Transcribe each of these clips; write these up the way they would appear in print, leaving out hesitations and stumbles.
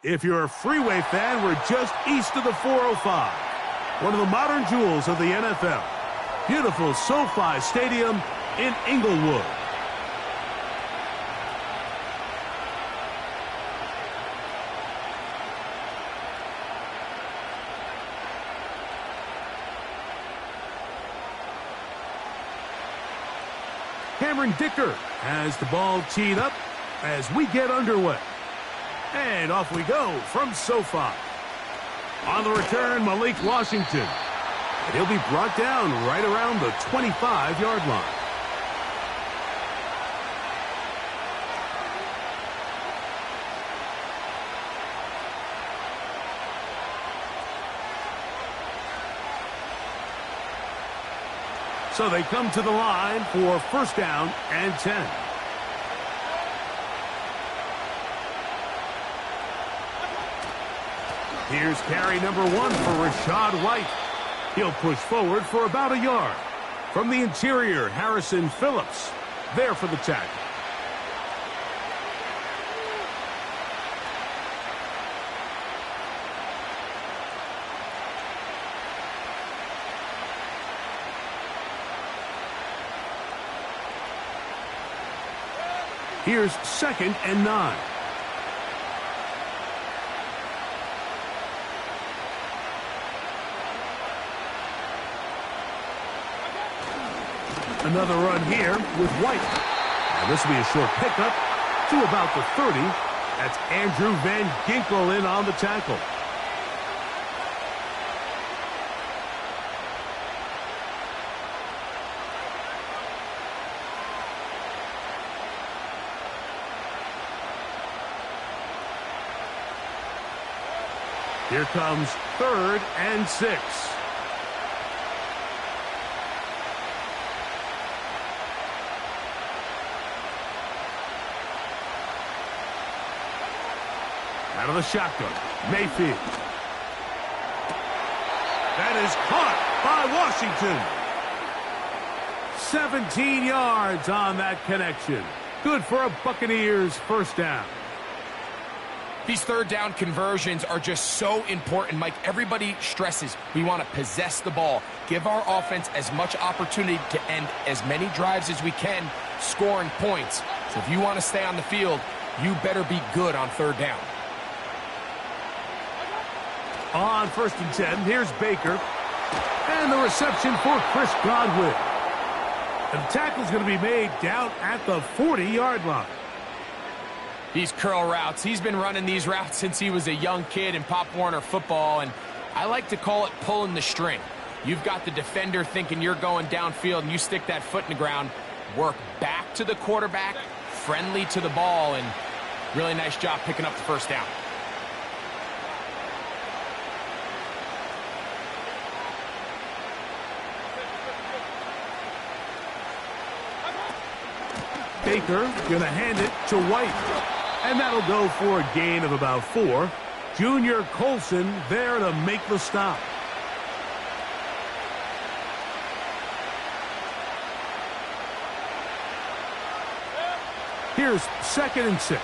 If you're a freeway fan, we're just east of the 405. One of the modern jewels of the NFL. Beautiful SoFi Stadium in Inglewood. Cameron Dicker has the ball teed up as we get underway. And off we go from SoFi. On the return, Malik Washington. And he'll be brought down right around the 25-yard line. So they come to the line for first down and 10. Here's carry number 1 for Rashad White. He'll push forward for about a yard. From the interior, Harrison Phillips there for the tackle. Here's 2nd and 9. Another run here with White. Now this will be a short pickup to about the 30. That's Andrew Van Ginkel in on the tackle. Here comes 3rd and 6. Out of the shotgun, Mayfield. That is caught by Washington. 17 yards on that connection. Good for a Buccaneers first down. These third down conversions are just so important, Mike. Everybody stresses we want to possess the ball, give our offense as much opportunity to end as many drives as we can, scoring points. So if you want to stay on the field, you better be good on third down. On 1st and 10, here's Baker. And the reception for Chris Godwin. And the tackle's going to be made down at the 40-yard line. These curl routes, he's been running these routes since he was a young kid in Pop Warner football, and I like to call it pulling the string. You've got the defender thinking you're going downfield, and you stick that foot in the ground, work back to the quarterback, friendly to the ball, and really nice job picking up the first down. Baker going to hand it to White. And that'll go for a gain of about 4. Junior Colson there to make the stop. Here's 2nd and 6.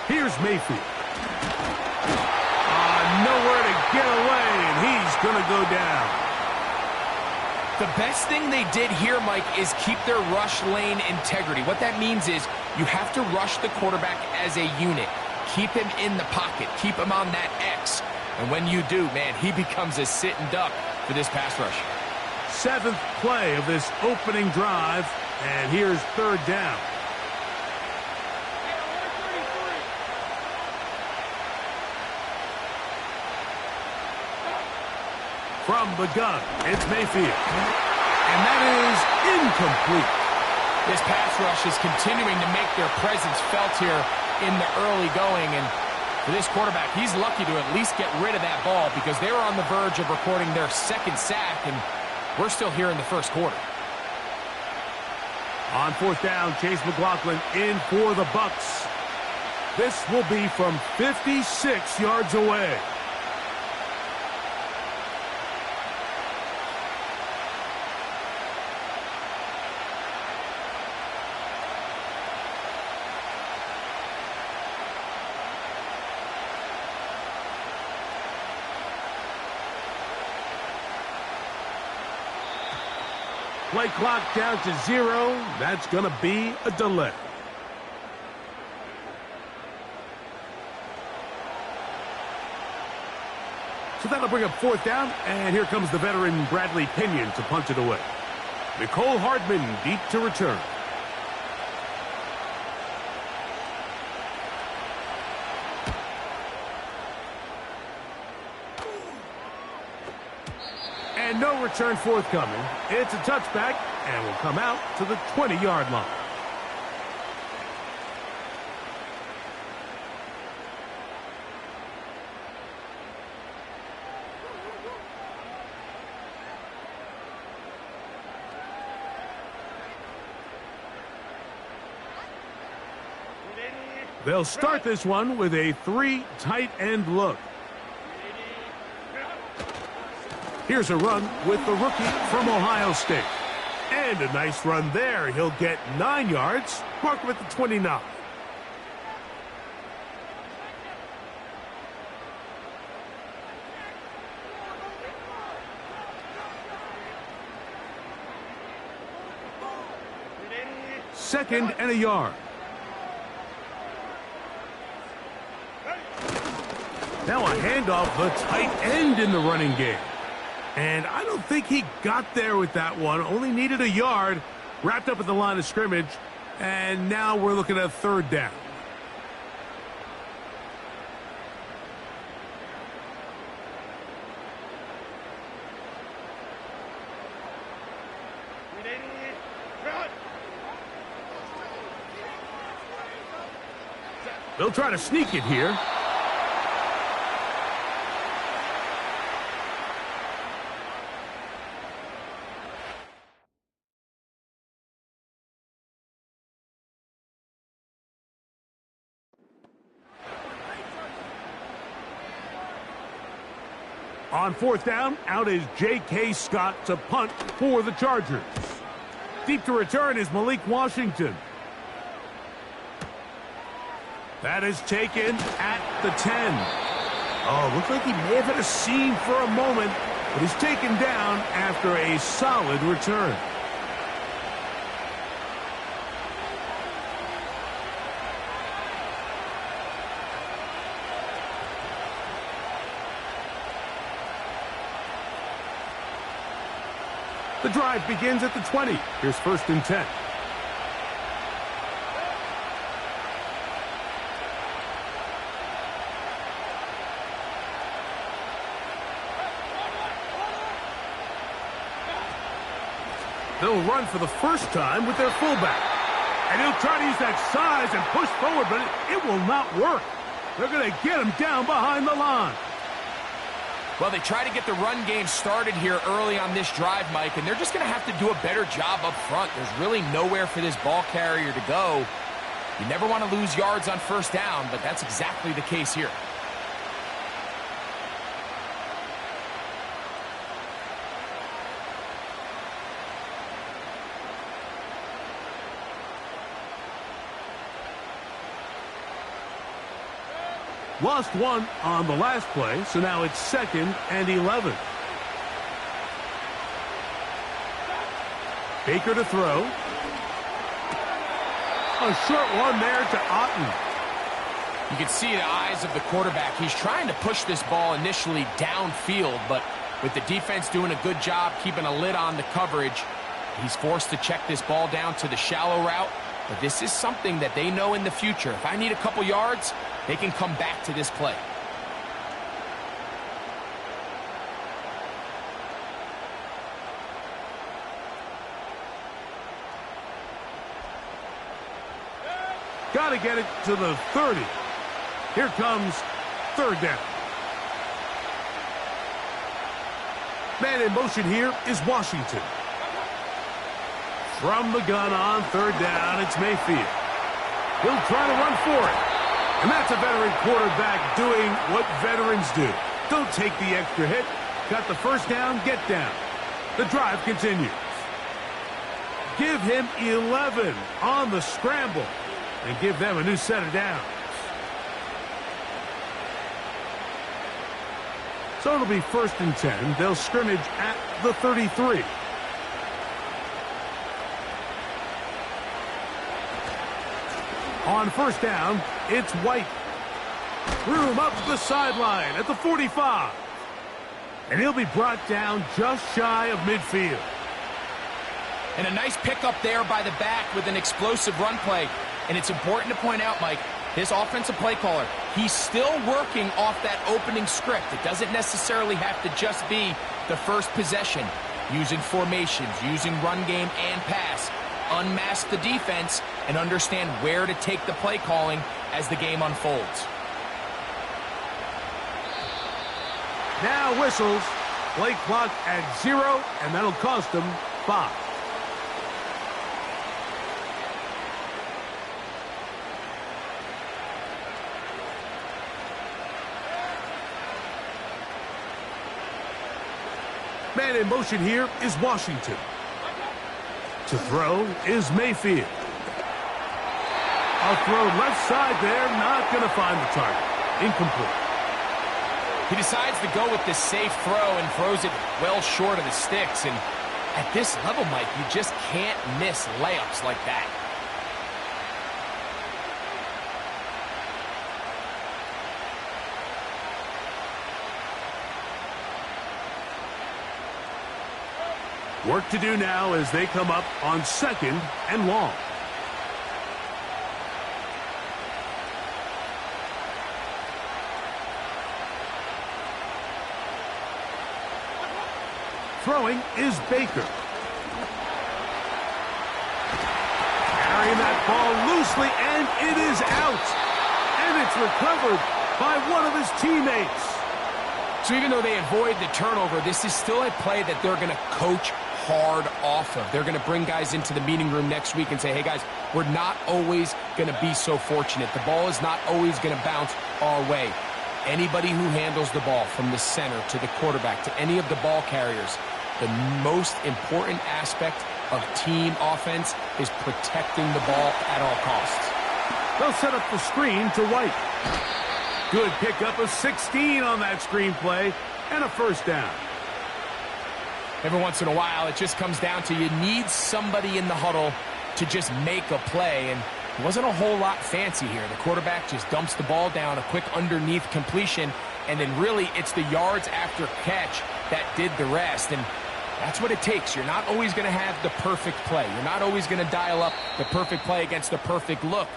Here's Mayfield. Nowhere to get away, and he's going to go down. The best thing they did here, Mike, is keep their rush lane integrity. What that means is you have to rush the quarterback as a unit. Keep him in the pocket. Keep him on that X. And when you do, man, he becomes a sitting duck for this pass rush. 7th play of this opening drive, and here's 3rd down. From the gun, it's Mayfield. And that is incomplete. This pass rush is continuing to make their presence felt here in the early going. And for this quarterback, he's lucky to at least get rid of that ball because they were on the verge of recording their 2nd sack, and we're still here in the first quarter. On 4th down, Chase McLaughlin in for the Bucs. This will be from 56 yards away. play clock down to 0. That's going to be a delay. So that'll bring up 4th down, and here comes the veteran Bradley Pinion to punt it away. Nicole Hardman deep to return. And no return forthcoming. It's a touchback, and will come out to the 20-yard line. They'll start this one with a 3 tight end look. Here's a run with the rookie from Ohio State. And a nice run there. He'll get 9 yards. Mark him at the 29. Second and a yard. Now a handoff, the tight end in the running game. And I don't think he got there with that one. Only needed a yard. Wrapped up at the line of scrimmage. And now we're looking at 3rd down. They'll try to sneak it here. On 4th down, out is J.K. Scott to punt for the Chargers. Deep to return is Malik Washington. That is taken at the 10. Oh, looks like he may have had a seam for a moment, but he's taken down after a solid return. The drive begins at the 20. Here's 1st and 10. They'll run for the first time with their fullback. And he'll try to use that size and push forward, but it will not work. They're going to get him down behind the line. Well, they try to get the run game started here early on this drive, Mike, and they're just going to have to do a better job up front. There's really nowhere for this ball carrier to go. You never want to lose yards on 1st down, but that's exactly the case here. Lost one on the last play, so now it's 2nd and 11. Baker to throw. A short one there to Otten. You can see the eyes of the quarterback. He's trying to push this ball initially downfield, but with the defense doing a good job keeping a lid on the coverage, he's forced to check this ball down to the shallow route. But this is something that they know in the future. If I need a couple yards, they can come back to this play. Got to get it to the 30. Here comes 3rd down. Man in motion here is Washington. From the gun on 3rd down, it's Mayfield. He'll try to run for it. And that's a veteran quarterback doing what veterans do. Don't take the extra hit. Got the 1st down, get down. The drive continues. Give him 11 on the scramble and give them a new set of downs. So it'll be 1st and 10. They'll scrimmage at the 33. On first down, it's White. Room up the sideline at the 45. And he'll be brought down just shy of midfield. And a nice pickup there by the back with an explosive run play. And it's important to point out, Mike, this offensive play caller, he's still working off that opening script. It doesn't necessarily have to just be the first possession. Using formations, using run game and pass. Unmask the defense and understand where to take the play calling as the game unfolds. Now whistles. Play clock at 0, and that'll cost them 5. Man in motion here is Washington. To throw is Mayfield. A throw left side there, not going to find the target. Incomplete. He decides to go with this safe throw and throws it well short of the sticks. And at this level, Mike, you just can't miss layups like that. Work to do now as they come up on 2nd and long. Throwing is Baker. Carrying that ball loosely, and it is out. And it's recovered by one of his teammates. So even though they avoid the turnover, this is still a play that they're going to coach hard off of. They're going to bring guys into the meeting room next week and say, hey, guys, we're not always going to be so fortunate. The ball is not always going to bounce our way. Anybody who handles the ball from the center to the quarterback to any of the ball carriers, the most important aspect of team offense is protecting the ball at all costs. They'll set up the screen to White. Good pickup of 16 on that screen play and a first down. Every once in a while, it just comes down to you need somebody in the huddle to just make a play, and it wasn't a whole lot fancy here. The quarterback just dumps the ball down, a quick underneath completion, and then really it's the yards after catch that did the rest, and that's what it takes. You're not always going to have the perfect play. You're not always going to dial up the perfect play against the perfect look.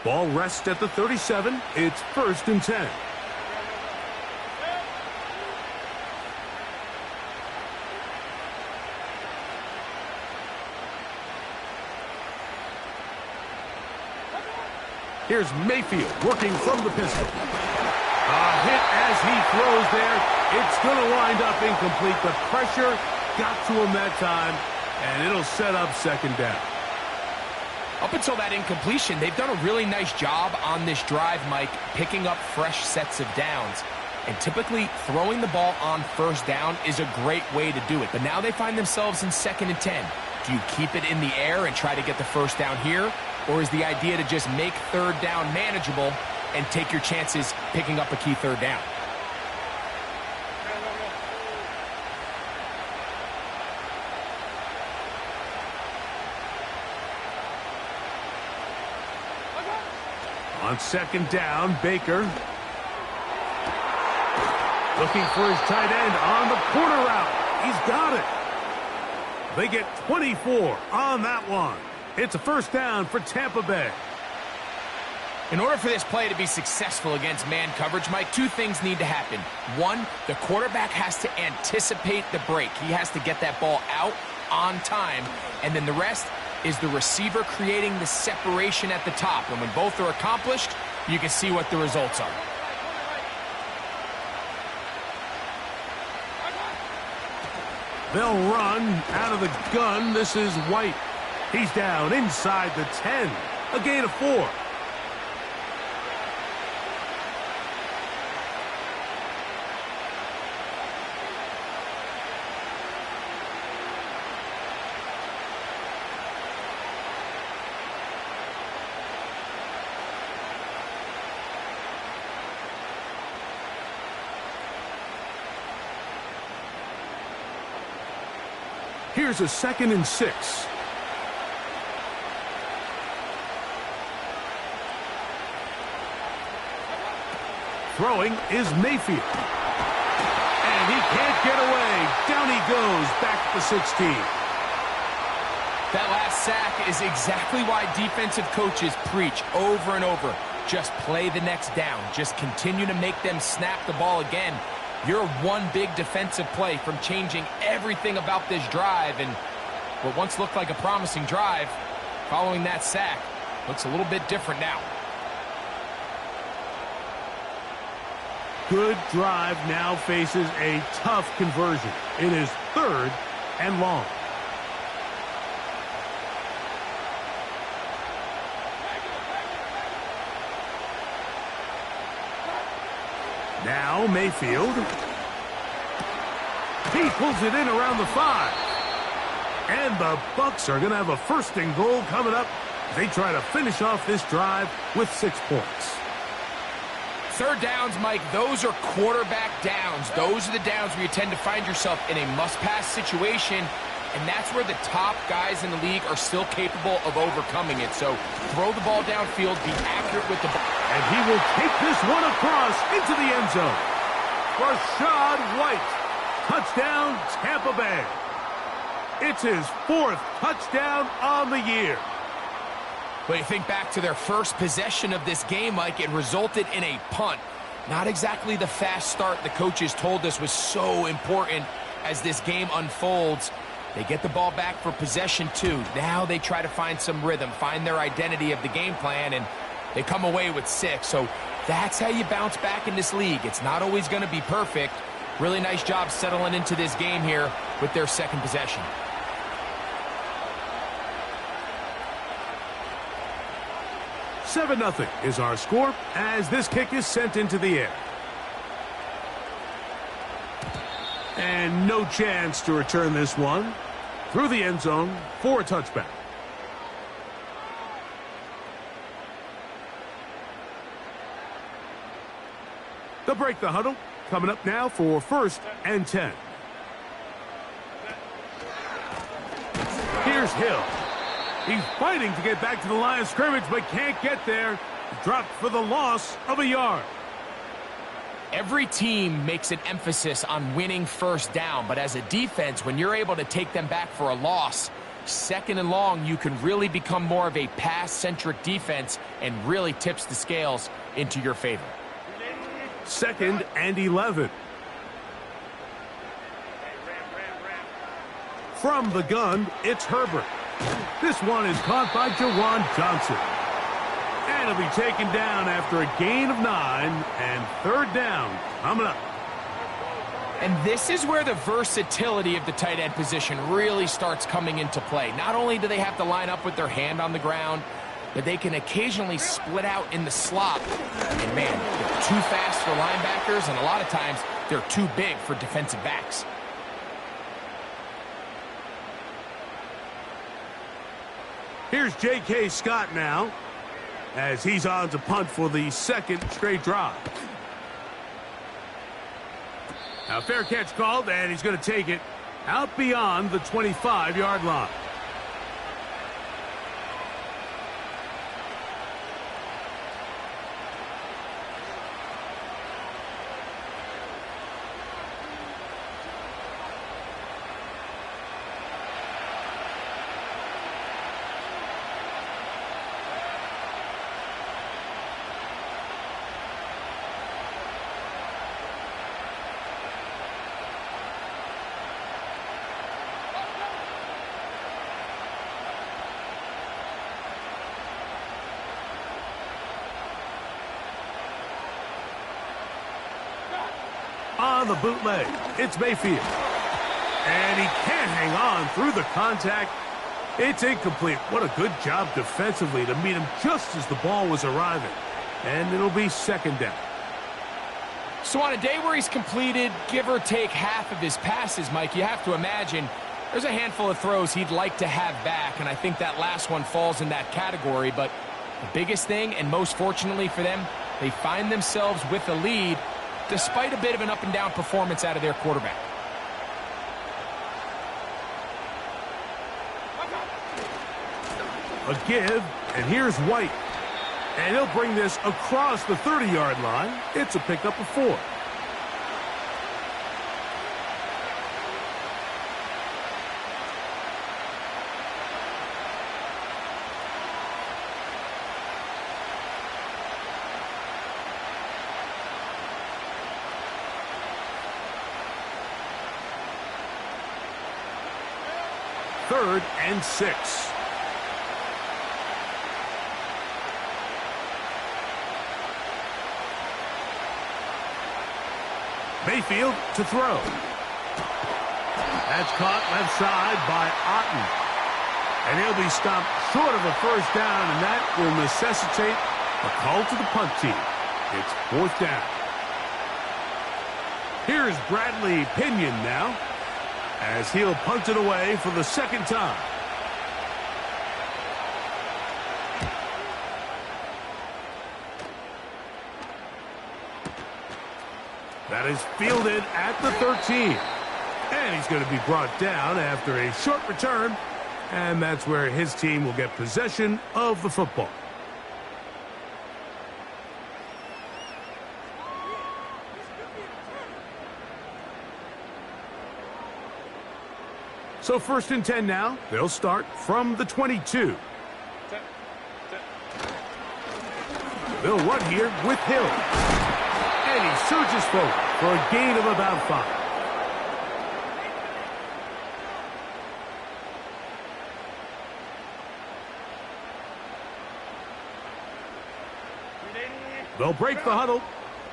Ball rests at the 37. It's 1st and 10. Here's Mayfield working from the pistol. A hit as he throws there. It's going to wind up incomplete. The pressure got to him that time, and it'll set up 2nd down. Up until that incompletion, they've done a really nice job on this drive, Mike, picking up fresh sets of downs. And typically, throwing the ball on 1st down is a great way to do it. But now they find themselves in 2nd and 10. Do you keep it in the air and try to get the 1st down here? Or is the idea to just make 3rd down manageable and take your chances picking up a key 3rd down? On 2nd down, Baker. Looking for his tight end on the corner route. He's got it. They get 24 on that one. It's a 1st down for Tampa Bay. In order for this play to be successful against man coverage, Mike, 2 things need to happen. 1, the quarterback has to anticipate the break. He has to get that ball out on time. And then the rest is the receiver creating the separation at the top. And when both are accomplished, you can see what the results are. They'll run out of the gun. This is White. He's down inside the 10. A gain of 4. Here's a 2nd and 6. Throwing is Mayfield. And he can't get away. Down he goes, back to the 16. That last sack is exactly why defensive coaches preach over and over. Just play the next down. Just continue to make them snap the ball again. You're one big defensive play from changing everything about this drive. And what once looked like a promising drive, following that sack, looks a little bit different now. Good drive now faces a tough conversion. It is 3rd and long. Now Mayfield. He pulls it in around the 5. And the Bucs are going to have a 1st and goal coming up. They try to finish off this drive with 6 points. 3rd downs, Mike, those are quarterback downs. Those are the downs where you tend to find yourself in a must-pass situation, and that's where the top guys in the league are still capable of overcoming it. So throw the ball downfield, be accurate with the ball. And he will take this one across into the end zone. Rashad White. Touchdown, Tampa Bay. It's his 4th touchdown on the year. But you think back to their first possession of this game, Mike, it resulted in a punt. Not exactly the fast start the coaches told us was so important as this game unfolds. They get the ball back for possession 2. Now they try to find some rhythm, find their identity of the game plan, and they come away with 6. So that's how you bounce back in this league. It's not always going to be perfect. Really nice job settling into this game here with their 2nd possession. 7-0 is our score as this kick is sent into the air. And no chance to return this one through the end zone for a touchback. They'll break the huddle. Coming up now for 1st and 10. Here's Hill. He's fighting to get back to the line of scrimmage, but can't get there. Dropped for the loss of a yard. Every team makes an emphasis on winning 1st down, but as a defense, when you're able to take them back for a loss, 2nd and long, you can really become more of a pass-centric defense and really tips the scales into your favor. 2nd and 11. From the gun, it's Herbert. This one is caught by Jawan Johnson. And it'll be taken down after a gain of 9 and 3rd down coming up. And this is where the versatility of the tight end position really starts coming into play. Not only do they have to line up with their hand on the ground, but they can occasionally split out in the slot. And man, they're too fast for linebackers, and a lot of times they're too big for defensive backs. Here's J.K. Scott now, as he's on to punt for the 2nd straight drive. Now, fair catch called, and he's going to take it out beyond the 25-yard line. On the bootleg, it's Mayfield. And he can't hang on through the contact. It's incomplete. What a good job defensively to meet him just as the ball was arriving. And it'll be 2nd down. So on a day where he's completed, give or take half of his passes, Mike, you have to imagine there's a handful of throws he'd like to have back, and I think that last one falls in that category. But the biggest thing, and most fortunately for them, they find themselves with a lead despite a bit of an up-and-down performance out of their quarterback. A give, and here's White. And he'll bring this across the 30-yard line. It's a pickup of 4. Third and 6. Mayfield to throw. That's caught left side by Otten. And he'll be stopped short of a first down, and that will necessitate a call to the punt team. It's 4th down. Here's Bradley Pinion now, as he'll punt it away for the 2nd time. That is fielded at the 13. And he's going to be brought down after a short return. And that's where his team will get possession of the football. So 1st and 10 now. They'll start from the 22. They'll run here with Hill. And he surges forward for a gain of about 5. They'll break the huddle.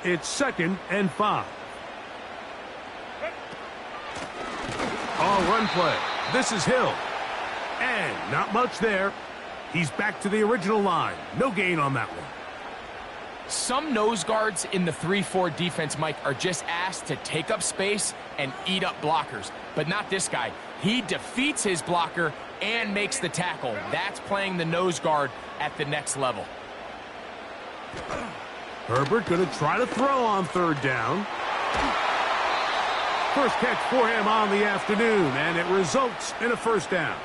It's 2nd and 5. Run play. This is Hill. And not much there. He's back to the original line. No gain on that one. Some nose guards in the 3-4 defense, Mike, are just asked to take up space and eat up blockers. But not this guy. He defeats his blocker and makes the tackle. That's playing the nose guard at the next level. Herbert going to try to throw on 3rd down. First catch for him on the afternoon, and it results in a 1st down.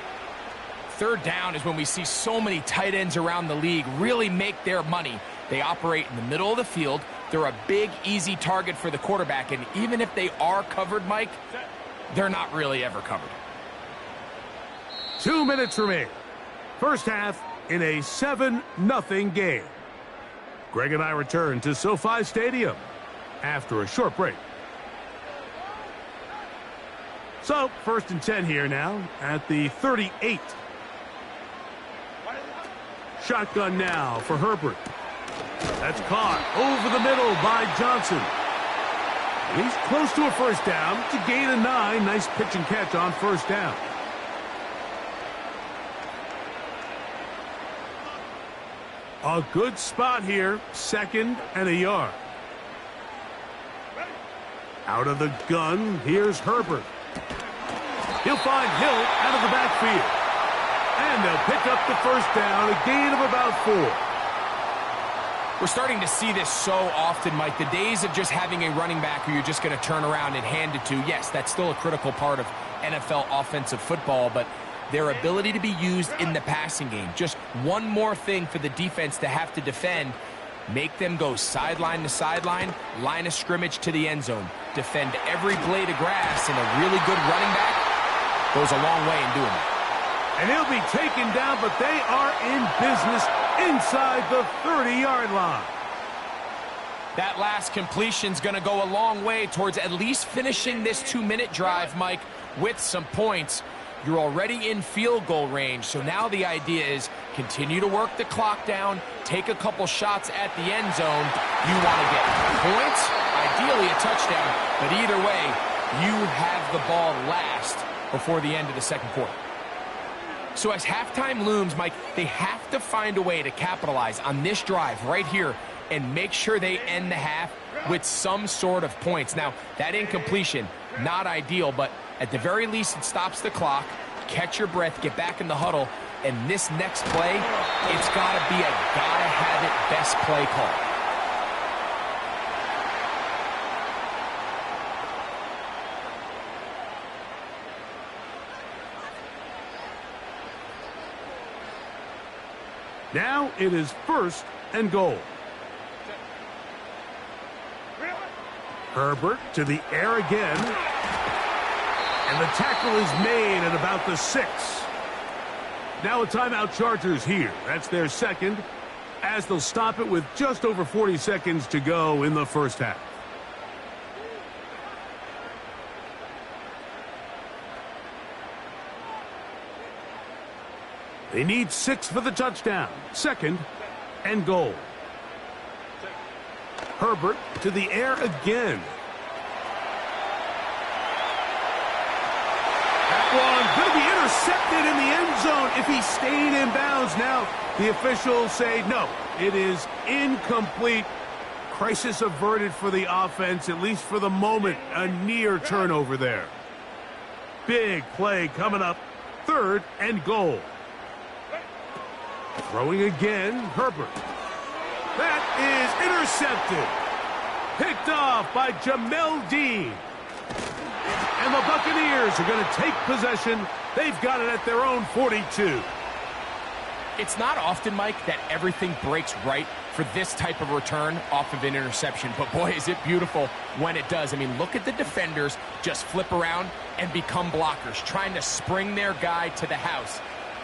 3rd down is when we see so many tight ends around the league really make their money. They operate in the middle of the field. They're a big, easy target for the quarterback, and even if they are covered, Mike, they're not really ever covered. 2 minutes remain. First half in a 7-0 game. Greg and I return to SoFi Stadium after a short break. So, 1st and 10 here now at the 38. Shotgun now for Herbert. That's caught over the middle by Johnson. He's close to a 1st down to gain a 9. Nice pitch and catch on 1st down. A good spot here, 2nd and a yard. Out of the gun, here's Herbert. He'll find Hill out of the backfield. And they'll pick up the 1st down, a gain of about 4. We're starting to see this so often, Mike. The days of just having a running back who you're just going to turn around and hand it to, yes, that's still a critical part of NFL offensive football, but their ability to be used in the passing game. Just one more thing for the defense to have to defend. Make them go sideline to sideline, line of scrimmage to the end zone. Defend every blade of grass, and a really good running back goes a long way in doing it. And he'll be taken down, but they are in business inside the 30-yard line. That last completion's going to go a long way towards at least finishing this 2-minute drive, Mike, with some points. You're already in field goal range, so now the idea is continue to work the clock down, take a couple shots at the end zone. You want to get points, ideally a touchdown, but either way, you have the ball last before the end of the 2nd quarter. So as halftime looms, Mike, they have to find a way to capitalize on this drive right here and make sure they end the half with some sort of points. Now, that incompletion, not ideal, but at the very least, it stops the clock. Catch your breath, get back in the huddle, and this next play, it's got to be a gotta-have-it best play call. Now it is 1st and goal. Herbert to the air again. And the tackle is made at about the 6. Now a timeout, Chargers here. That's their second, as they'll stop it with just over 40 seconds to go in the first half. They need 6 for the touchdown. 2nd and goal. Herbert to the air again. That one going to be intercepted in the end zone if he stayed in bounds. Now the officials say no, it is incomplete. Crisis averted for the offense, at least for the moment. A near turnover there. Big play coming up. 3rd and goal. Throwing again, Herbert. That is intercepted. Picked off by Jamel Dean. And the Buccaneers are going to take possession. They've got it at their own 42. It's not often, Mike, that everything breaks right for this type of return off of an interception. But boy, is it beautiful when it does. I mean, look at the defenders just flip around and become blockers, trying to spring their guy to the house.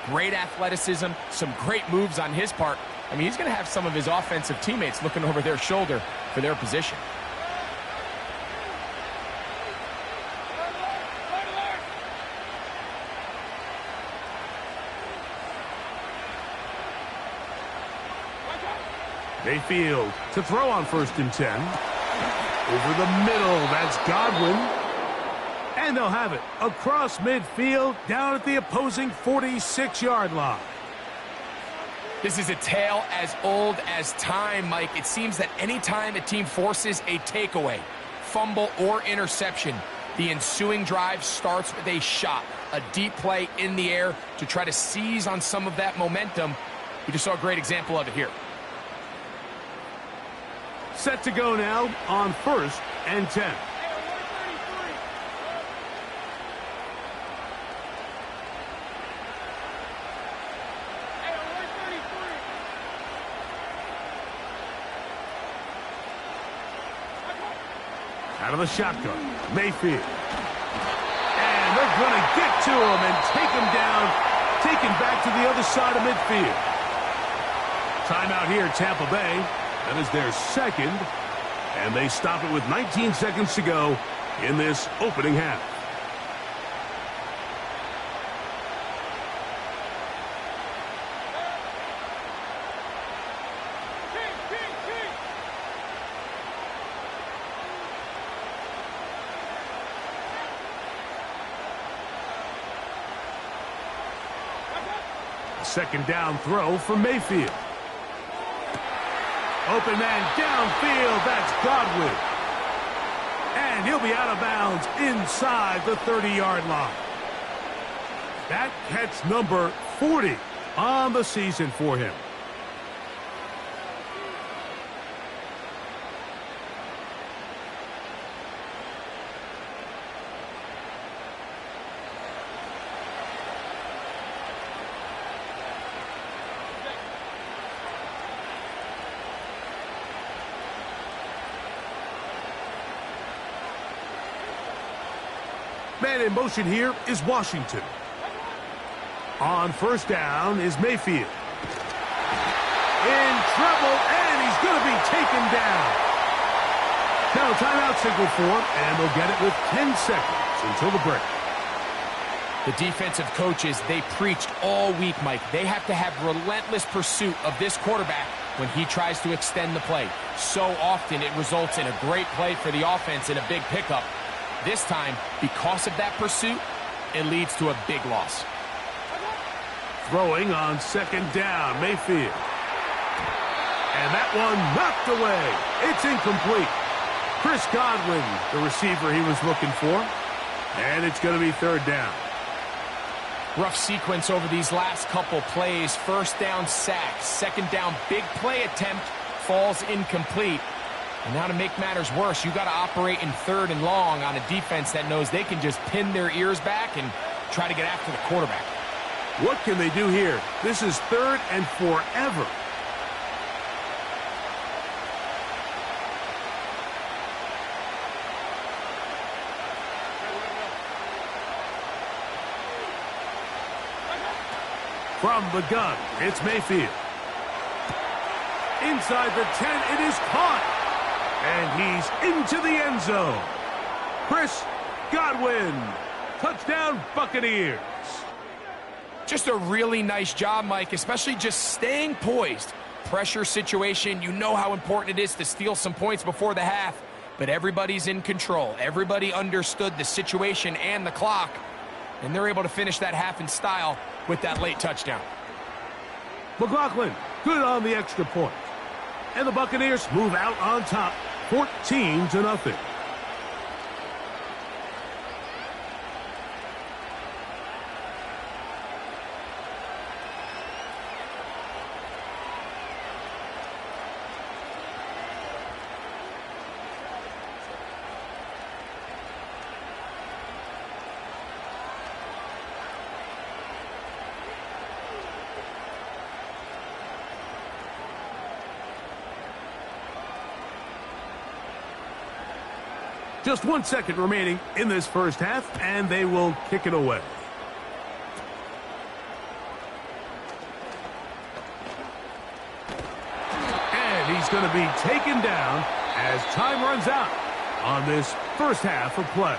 Great athleticism, some great moves on his part. I mean, he's going to have some of his offensive teammates looking over their shoulder for their position. Mayfield to throw on 1st and 10. Over the middle, that's Godwin. And they'll have it across midfield, down at the opposing 46-yard line. This is a tale as old as time, Mike. It seems that any time a team forces a takeaway, fumble, or interception, the ensuing drive starts with a shot, a deep play in the air to try to seize on some of that momentum. We just saw a great example of it here. Set to go now on 1st and 10. Out of the shotgun, Mayfield. And they're going to get to him and take him down, taken back to the other side of midfield. Timeout here, Tampa Bay. That is their 2nd, and they stop it with 19 seconds to go in this opening half. Second down throw for Mayfield. Open man downfield, that's Godwin. And he'll be out of bounds inside the 30-yard line. That catch number 40 on the season for him. Man in motion here is Washington. On 1st down is Mayfield. In trouble, and he's going to be taken down. Now timeout signal for him, and they'll get it with 10 seconds until the break. The defensive coaches, they preached all week, Mike. They have to have relentless pursuit of this quarterback when he tries to extend the play. So often it results in a great play for the offense and a big pickup. This time, because of that pursuit, it leads to a big loss. Throwing on 2nd down, Mayfield. And that one knocked away. It's incomplete. Chris Godwin, the receiver he was looking for. And it's going to be 3rd down. Rough sequence over these last couple plays. 1st down sack. 2nd down big play attempt falls incomplete. And now to make matters worse, you got to operate in 3rd and long on a defense that knows they can just pin their ears back and try to get after the quarterback. What can they do here? This is 3rd and forever. From the gun, it's Mayfield. Inside the 10, it is caught. And he's into the end zone. Chris Godwin. Touchdown, Buccaneers. Just a really nice job, Mike, especially just staying poised. Pressure situation, you know how important it is to steal some points before the half, but everybody's in control. Everybody understood the situation and the clock, and they're able to finish that half in style with that late touchdown. McLaughlin, good on the extra point. And the Buccaneers move out on top, 14-0. Just 1 second remaining in this first half, and they will kick it away. And he's going to be taken down as time runs out on this first half of play.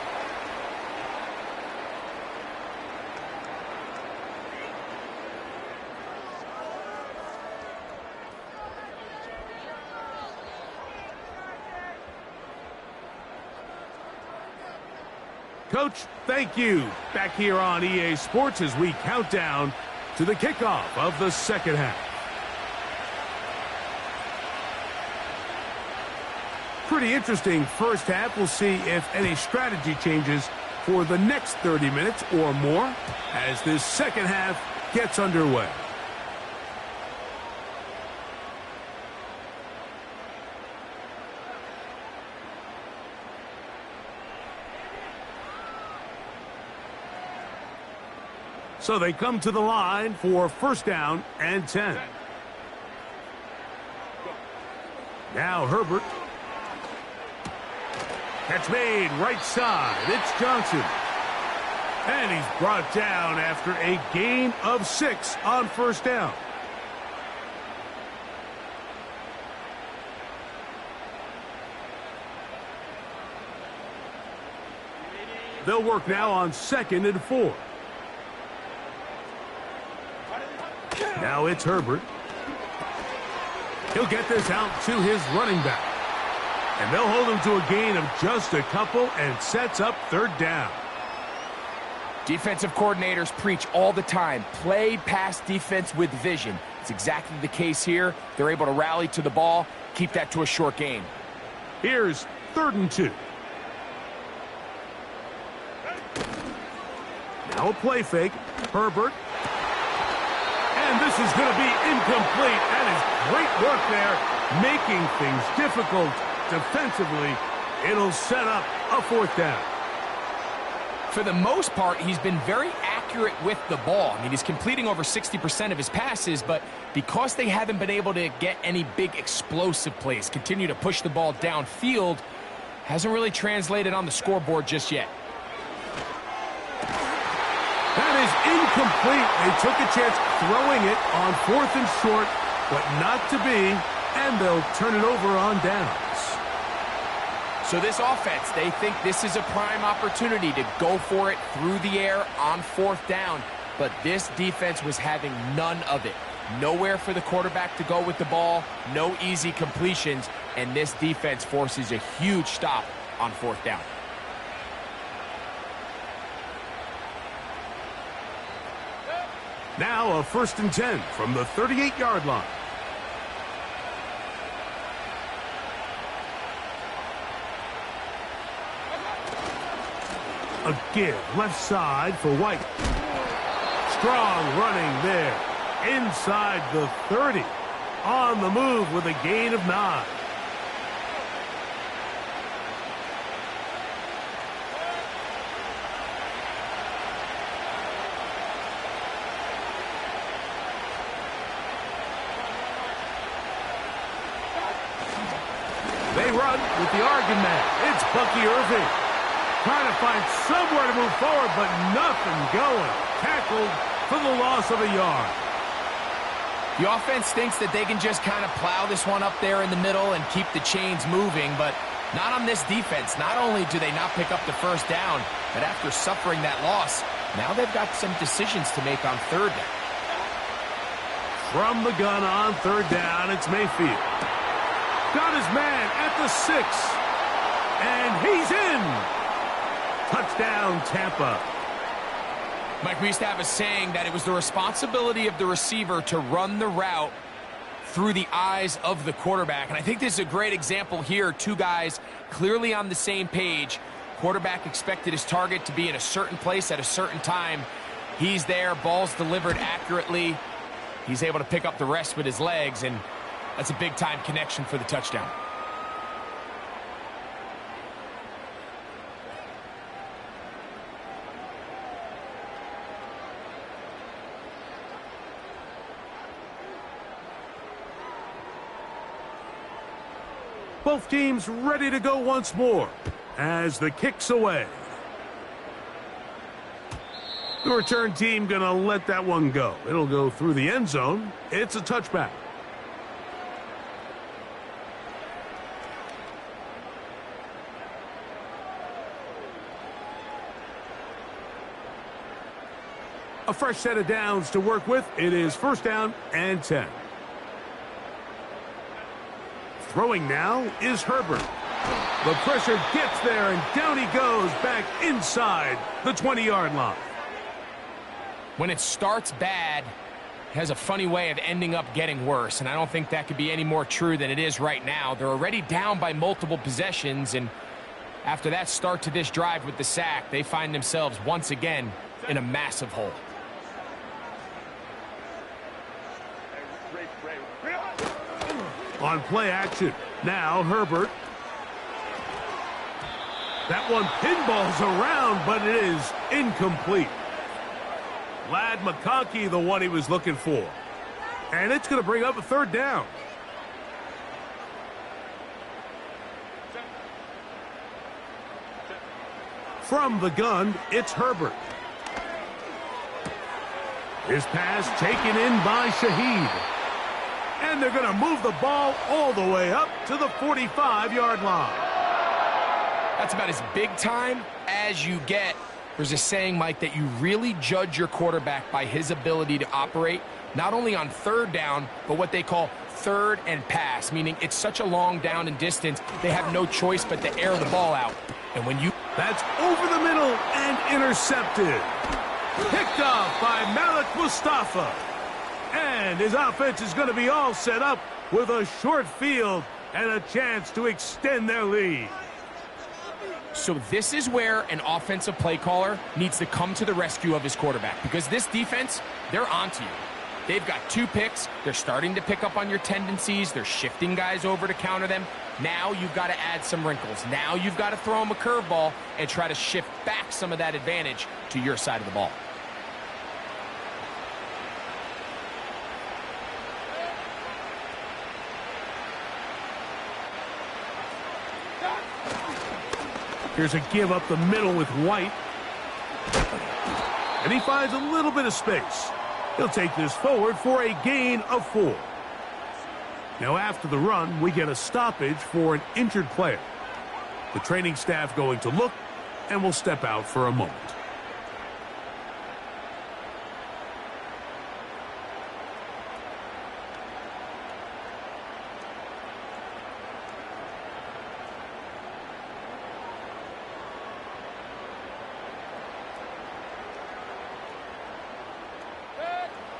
Coach, thank you. Back here on EA Sports as we count down to the kickoff of the second half. Pretty interesting first half. We'll see if any strategy changes for the next 30 minutes or more as this second half gets underway. So they come to the line for first down and 10. Now Herbert. Catch made right side. It's Johnson. And he's brought down after a gain of 6 on first down. They'll work now on 2nd and 4. Now it's Herbert. He'll get this out to his running back. And they'll hold him to a gain of just a couple and sets up third down. Defensive coordinators preach all the time, play pass defense with vision. It's exactly the case here. They're able to rally to the ball, keep that to a short gain. Here's 3rd and 2. Now a play fake. Herbert. And this is going to be incomplete. That is great work there, making things difficult defensively. It'll set up a 4th down. For the most part, he's been very accurate with the ball. I mean, he's completing over 60% of his passes, but because they haven't been able to get any big explosive plays, continue to push the ball downfield, hasn't really translated on the scoreboard just yet. That is incomplete. They took a chance throwing it on 4th and short, but not to be, and they'll turn it over on downs. So this offense, they think this is a prime opportunity to go for it through the air on 4th down, but this defense was having none of it. Nowhere for the quarterback to go with the ball, no easy completions, and this defense forces a huge stop on 4th down. Now a 1st and 10 from the 38-yard line. A give left side for White. Strong running there. Inside the 30. On the move with a gain of 9. They run with the Oregon man. It's Bucky Irving. Trying to find somewhere to move forward, but nothing going. Tackled for the loss of a yard. The offense thinks that they can just kind of plow this one up there in the middle and keep the chains moving, but not on this defense. Not only do they not pick up the first down, but after suffering that loss, now they've got some decisions to make on third down. From the gun on third down, it's Mayfield. Got his man at the 6. And he's in. Touchdown, Tampa. Mike, we used to have a saying that it was the responsibility of the receiver to run the route through the eyes of the quarterback. And I think this is a great example here. Two guys clearly on the same page. Quarterback expected his target to be in a certain place at a certain time. He's there, ball's delivered accurately. He's able to pick up the rest with his legs, and that's a big-time connection for the touchdown. Both teams ready to go once more as the kick's away. The return team going to let that one go. It'll go through the end zone. It's a touchback. A fresh set of downs to work with. It is first down and 10. Throwing now is Herbert. The pressure gets there, and down he goes back inside the 20-yard line. When it starts bad, it has a funny way of ending up getting worse, and I don't think that could be any more true than it is right now. They're already down by multiple possessions, and after that start to this drive with the sack, they find themselves once again in a massive hole. On play action, now Herbert. That one pinballs around, but it is incomplete. Lad McConkey, the one he was looking for. And it's going to bring up a third down. From the gun, it's Herbert. His pass taken in by Shaheed. And they're going to move the ball all the way up to the 45-yard line. That's about as big time as you get. There's a saying, Mike, that you really judge your quarterback by his ability to operate, not only on third down, but what they call third and pass, meaning it's such a long down and distance, they have no choice but to air the ball out. And when you... That's over the middle and intercepted. Picked off by Malik Mustafa. And his offense is going to be all set up with a short field and a chance to extend their lead. So this is where an offensive play caller needs to come to the rescue of his quarterback, because this defense, they're onto you. They've got 2 picks. They're starting to pick up on your tendencies. They're shifting guys over to counter them. Now you've got to add some wrinkles. Now you've got to throw them a curveball and try to shift back some of that advantage to your side of the ball. Here's a give up the middle with White. And he finds a little bit of space. He'll take this forward for a gain of 4. Now after the run, we get a stoppage for an injured player. The training staff going to look, and will step out for a moment.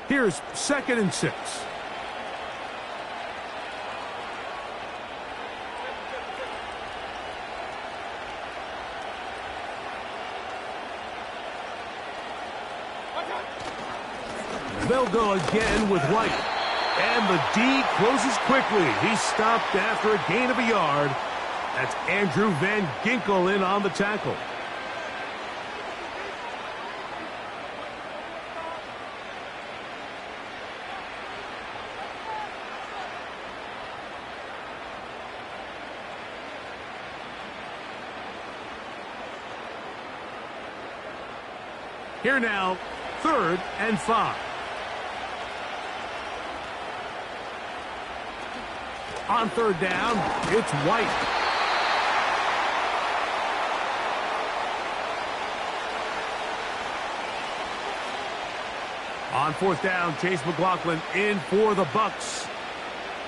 Here's 2nd and 6. They'll go again with White. And the D closes quickly. He stopped after a gain of a yard. That's Andrew Van Ginkel in on the tackle. Here now, 3rd and 5. On 3rd down, it's White. On 4th down, Chase McLaughlin in for the Bucks.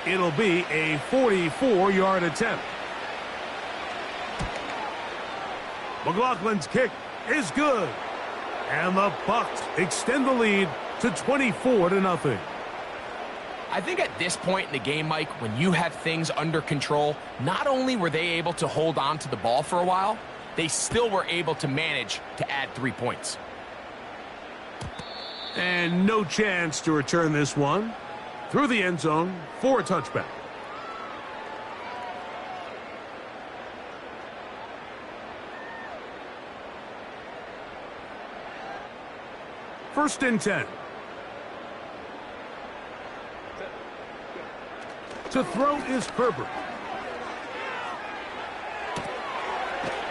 It'll be a 44-yard attempt. McLaughlin's kick is good. And the Bucks extend the lead to 24-0. I think at this point in the game, Mike, when you have things under control, not only were they able to hold on to the ball for a while, they still were able to manage to add 3 points. And no chance to return this one. Through the end zone for a touchback. First and 10. To throw is Herbert.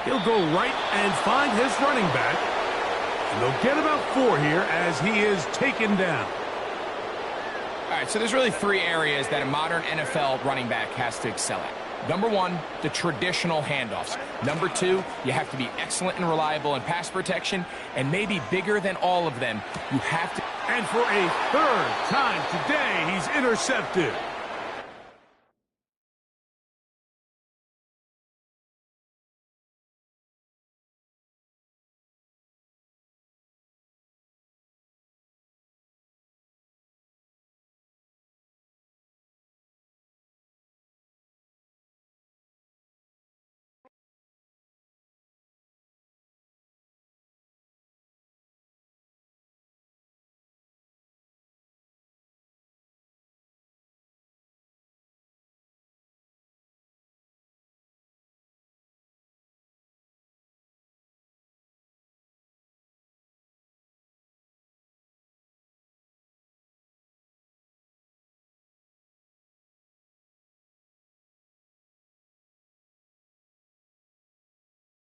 He'll go right and find his running back. And they'll get about 4 here as he is taken down. All right, so there's really 3 areas that a modern NFL running back has to excel at. Number 1, the traditional handoffs. Number 2, you have to be excellent and reliable in pass protection. And maybe bigger than all of them, you have to... And for a 3rd time today, he's intercepted.